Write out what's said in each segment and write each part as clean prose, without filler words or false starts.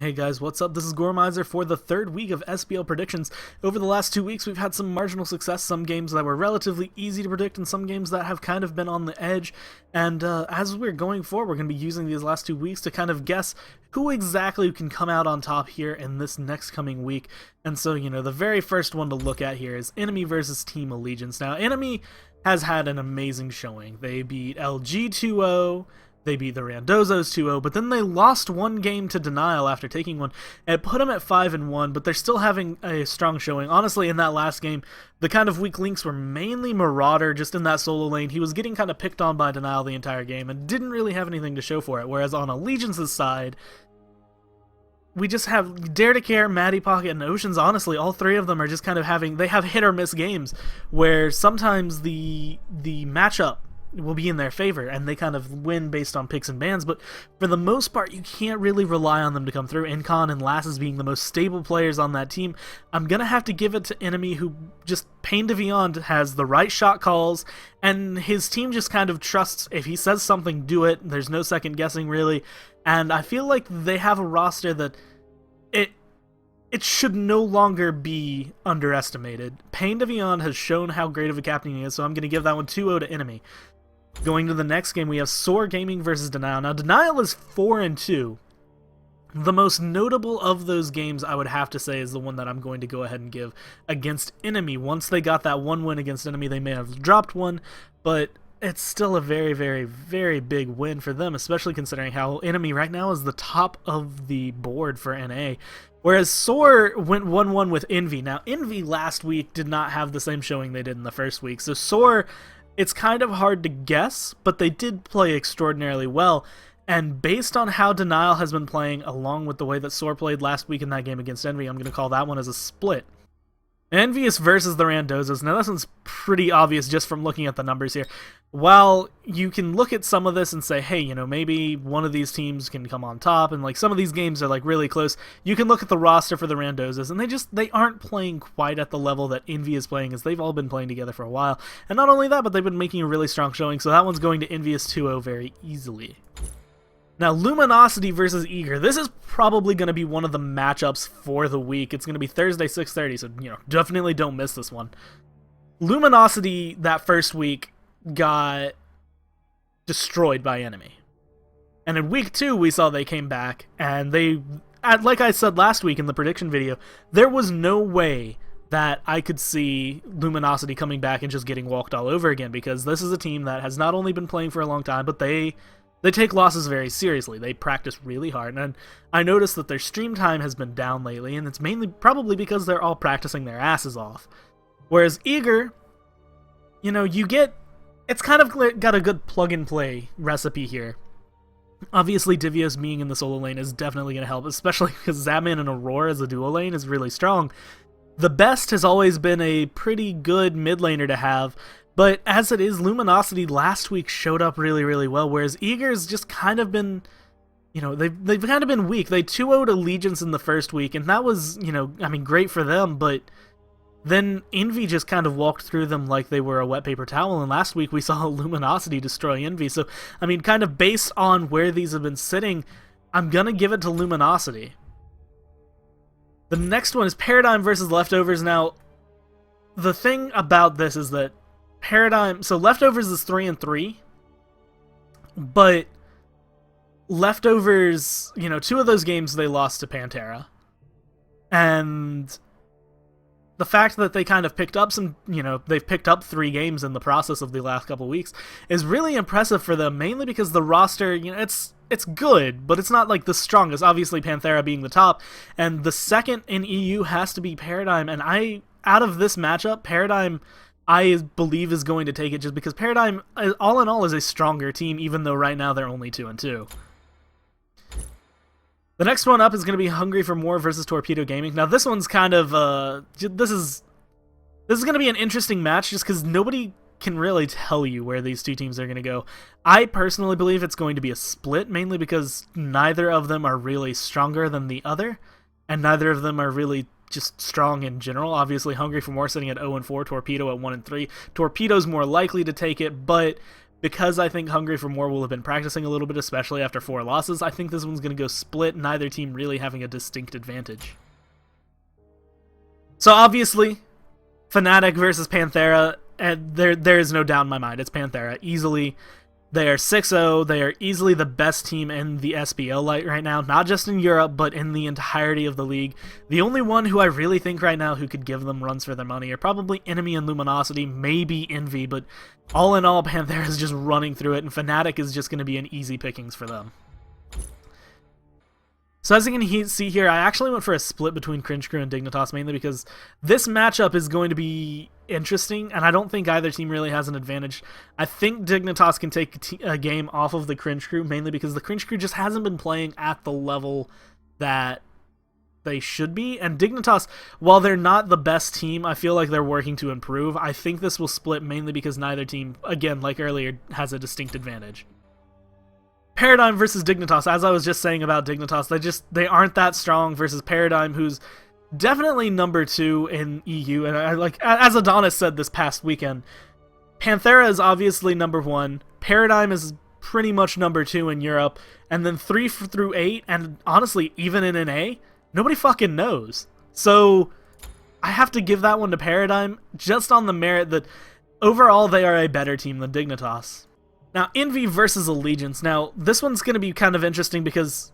Hey guys, what's up? This is Gormizer for the third week of SPL predictions. Over the last 2 weeks, we've had some marginal success, some games that were relatively easy to predict, and some games that have kind of been on the edge. And as we're going forward, we're going to be using these last 2 weeks to kind of guess who exactly can come out on top here in this next coming week. And so, the very first one to look at here is Enemy versus Team Allegiance. Now, Enemy has had an amazing showing. They beat LG 2-0. They beat the Randozos 2-0, but then they lost one game to Denial after taking one. It put them at 5-1, but they're still having a strong showing. Honestly, in that last game, the kind of weak links were mainly Marauder, just in that solo lane. He was getting kind of picked on by Denial the entire game and didn't really have anything to show for it, whereas on Allegiance's side, we just have Dare to Care, Matty Pocket, and Oceans. Honestly, all three of them are just kind of they have hit or miss games, where sometimes the matchup will be in their favor, and they kind of win based on picks and bans, but for the most part, you can't really rely on them to come through. Incon and Lasses being the most stable players on that team, I'm gonna have to give it to Enemy, who just Pain to Beyond has the right shot calls, and his team just kind of trusts if he says something, do it. There's no second guessing, really, and I feel like they have a roster that it should no longer be underestimated. Pain to Beyond has shown how great of a captain he is, so I'm going to give that one 2-0 to Enemy. Going to the next game, we have Soar Gaming versus Denial. Now, Denial is 4-2. The most notable of those games, I would have to say, is the one that I'm going to go ahead and give against Enemy. Once they got that one win against Enemy, they may have dropped one, but it's still a very, very, very big win for them, especially considering how Enemy right now is the top of the board for NA. Whereas Soar went 1-1 with Envy. Now, Envy last week did not have the same showing they did in the first week, so Soar, it's kind of hard to guess, but they did play extraordinarily well, and based on how Denial has been playing, along with the way that Soar played last week in that game against Envy, I'm going to call that one as a split. Envious versus the Randozos. Now, this one's pretty obvious just from looking at the numbers here. While you can look at some of this and say, hey, maybe one of these teams can come on top, and some of these games are really close, you can look at the roster for the Randozos, and they aren't playing quite at the level that Envy is playing, as they've all been playing together for a while. And not only that, but they've been making a really strong showing, so that one's going to Envious 2-0 very easily. Now, Luminosity versus Eager. This is probably going to be one of the matchups for the week. It's going to be Thursday, 6:30, so, definitely don't miss this one. Luminosity, that first week, got destroyed by Enemy. And in week 2, we saw they came back, and like I said last week in the prediction video, there was no way that I could see Luminosity coming back and just getting walked all over again, because this is a team that has not only been playing for a long time, but they take losses very seriously. They practice really hard, and I noticed that their stream time has been down lately, and it's mainly probably because they're all practicing their asses off. Whereas Eager, it's kind of got a good plug-and-play recipe here. Obviously, Divios being in the solo lane is definitely going to help, especially because Zapman and Aurora as a duo lane is really strong. The best has always been a pretty good mid laner to have, but as it is, Luminosity last week showed up really, really well, whereas Eager's just kind of been, they've kind of been weak. They 2-0'd Allegiance in the first week, and that was, great for them, but then Envy just kind of walked through them like they were a wet paper towel, and last week we saw Luminosity destroy Envy. So, kind of based on where these have been sitting, I'm going to give it to Luminosity. The next one is Paradigm versus Leftovers. Now, the thing about this is that so Leftovers is 3-3, but Leftovers, 2 of those games they lost to Pantera, and the fact that they kind of picked up they've picked up 3 games in the process of the last couple weeks is really impressive for them, mainly because the roster, it's good, but it's not the strongest. Obviously, Panthera being the top, and the second in EU has to be Paradigm, and out of this matchup, Paradigm, I believe, is going to take it, just because Paradigm, all in all, is a stronger team, even though right now they're only 2-2. The next one up is going to be Hungry for More versus Torpedo Gaming. Now, this one's kind of, this is going to be an interesting match, just because nobody can really tell you where these two teams are going to go. I personally believe it's going to be a split, mainly because neither of them are really stronger than the other, and neither of them are really just strong in general. Obviously, Hungry for More sitting at 0-4, Torpedo at 1-3. Torpedo's more likely to take it, but because I think Hungry for More will have been practicing a little bit, especially after 4 losses, I think this one's going to go split, neither team really having a distinct advantage. So obviously, Fnatic versus Panthera, and there is no doubt in my mind. It's Panthera. Easily, they are 6-0. They are easily the best team in the SPL right now, not just in Europe, but in the entirety of the league. The only one who I really think right now who could give them runs for their money are probably Enemy and Luminosity, maybe Envy, but all in all, Panthera is just running through it, and Fnatic is just going to be an easy pickings for them. So as you can see here, I actually went for a split between Cringe Crew and Dignitas, mainly because this matchup is going to be interesting, and I don't think either team really has an advantage. I think Dignitas can take a game off of the Cringe Crew, mainly because the Cringe Crew just hasn't been playing at the level that they should be, and Dignitas, while they're not the best team, I feel like they're working to improve. I think this will split mainly because neither team, again, like earlier, has a distinct advantage. Paradigm versus Dignitas, as I was just saying about Dignitas, they aren't that strong versus Paradigm, who's definitely number 2 in EU, and I like, as Adonis said this past weekend, Panthera is obviously number 1, Paradigm is pretty much number 2 in Europe, and then 3 through 8, and honestly, even in NA, nobody fucking knows. So I have to give that one to Paradigm, just on the merit that overall they are a better team than Dignitas. Now, Envy versus Allegiance. Now, this one's going to be kind of interesting because,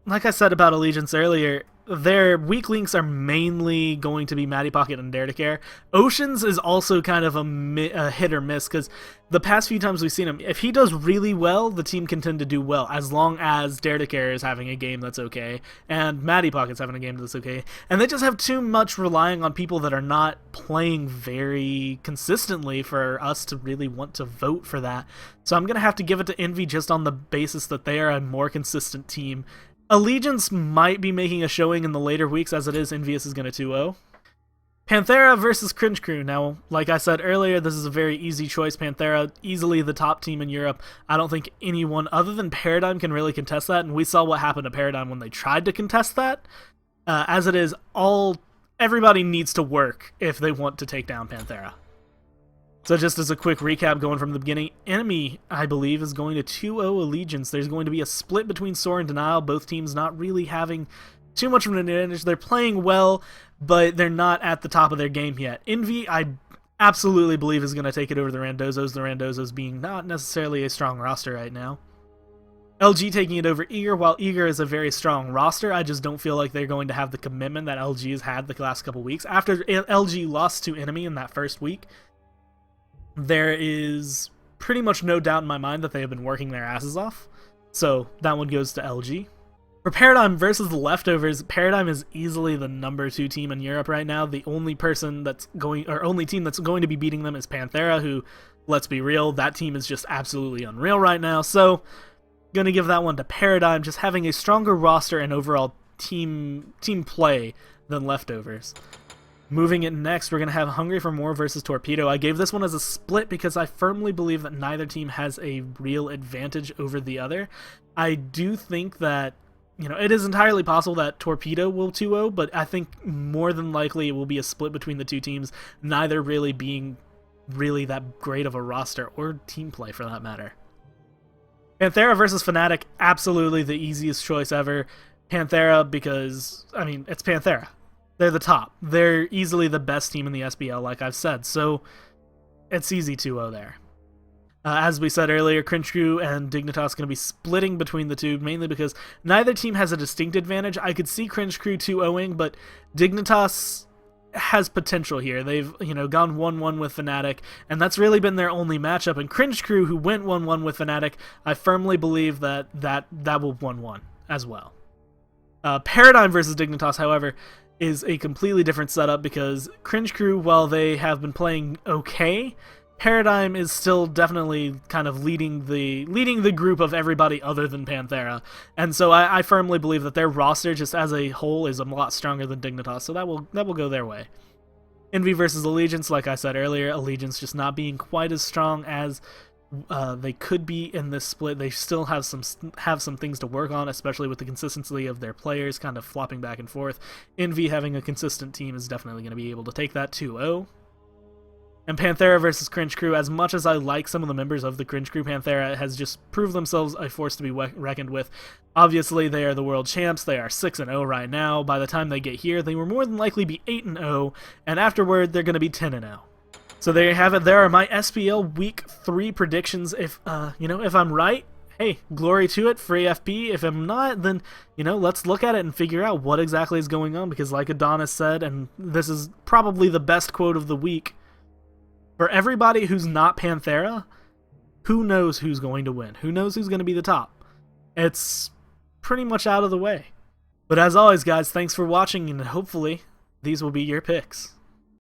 like I said about Allegiance earlier, their weak links are mainly going to be Matty Pocket and Dare to Care. Oceans is also kind of a hit or miss, because the past few times we've seen him, if he does really well, the team can tend to do well, as long as Dare to Care is having a game that's okay, and Matty Pocket's having a game that's okay. And they just have too much relying on people that are not playing very consistently for us to really want to vote for that. So I'm going to have to give it to Envy just on the basis that they are a more consistent team. Allegiance might be making a showing in the later weeks, as it is Envious is going to 2-0. Panthera versus Cringe Crew. Now, like I said earlier, this is a very easy choice. Panthera, easily the top team in Europe. I don't think anyone other than Paradigm can really contest that, and we saw what happened to Paradigm when they tried to contest that. As it is, everybody needs to work if they want to take down Panthera. So just as a quick recap going from the beginning, Enemy, I believe, is going to 2-0 Allegiance. There's going to be a split between Soar and Denial, both teams not really having too much of an advantage. They're playing well, but they're not at the top of their game yet. Envy, I absolutely believe, is going to take it over the Randozos, the Randozos being not necessarily a strong roster right now. LG taking it over Eager, while Eager is a very strong roster, I just don't feel like they're going to have the commitment that LG has had the last couple weeks. After LG lost to Enemy in that first week, there is pretty much no doubt in my mind that they have been working their asses off. So that one goes to LG. For Paradigm versus the Leftovers, Paradigm is easily the number 2 team in Europe right now. The only team that's going to be beating them is Panthera, who, let's be real, that team is just absolutely unreal right now. So, gonna give that one to Paradigm, just having a stronger roster and overall team play than Leftovers. Moving it next, we're going to have Hungry for More versus Torpedo. I gave this one as a split because I firmly believe that neither team has a real advantage over the other. I do think that, it is entirely possible that Torpedo will 2-0, but I think more than likely it will be a split between the two teams, neither really being really that great of a roster or team play for that matter. Panthera versus Fnatic, absolutely the easiest choice ever. Panthera because, it's Panthera. They're the top. They're easily the best team in the SPL, like I've said, so it's easy 2-0 there. As we said earlier, Cringe Crew and Dignitas going to be splitting between the two, mainly because neither team has a distinct advantage. I could see Cringe Crew 2-0ing, but Dignitas has potential here. They've, gone 1-1 with Fnatic, and that's really been their only matchup. And Cringe Crew, who went 1-1 with Fnatic, I firmly believe that will 1-1 as well. Paradigm versus Dignitas, however, is a completely different setup because Cringe Crew, while they have been playing okay, Paradigm is still definitely kind of leading the group of everybody other than Panthera, and so I firmly believe that their roster just as a whole is a lot stronger than Dignitas, so that will go their way. Envy versus Allegiance, like I said earlier, Allegiance just not being quite as strong as they could be in this split. They still have some things to work on, especially with the consistency of their players kind of flopping back and forth. Envy having a consistent team is definitely going to be able to take that 2-0. And Panthera versus Cringe Crew, as much as I like some of the members of the Cringe Crew, Panthera has just proved themselves a force to be reckoned with. Obviously, they are the world champs. They are 6-0 right now. By the time they get here, they will more than likely be 8-0, and afterward, they're going to be 10-0. So there you have it. There are my SPL Week 3 predictions. If if I'm right, hey, glory to it, free FP. If I'm not, then, let's look at it and figure out what exactly is going on, because like Adonis said, and this is probably the best quote of the week, for everybody who's not Panthera, who knows who's going to win? Who knows who's going to be the top? It's pretty much out of the way. But as always, guys, thanks for watching, and hopefully these will be your picks.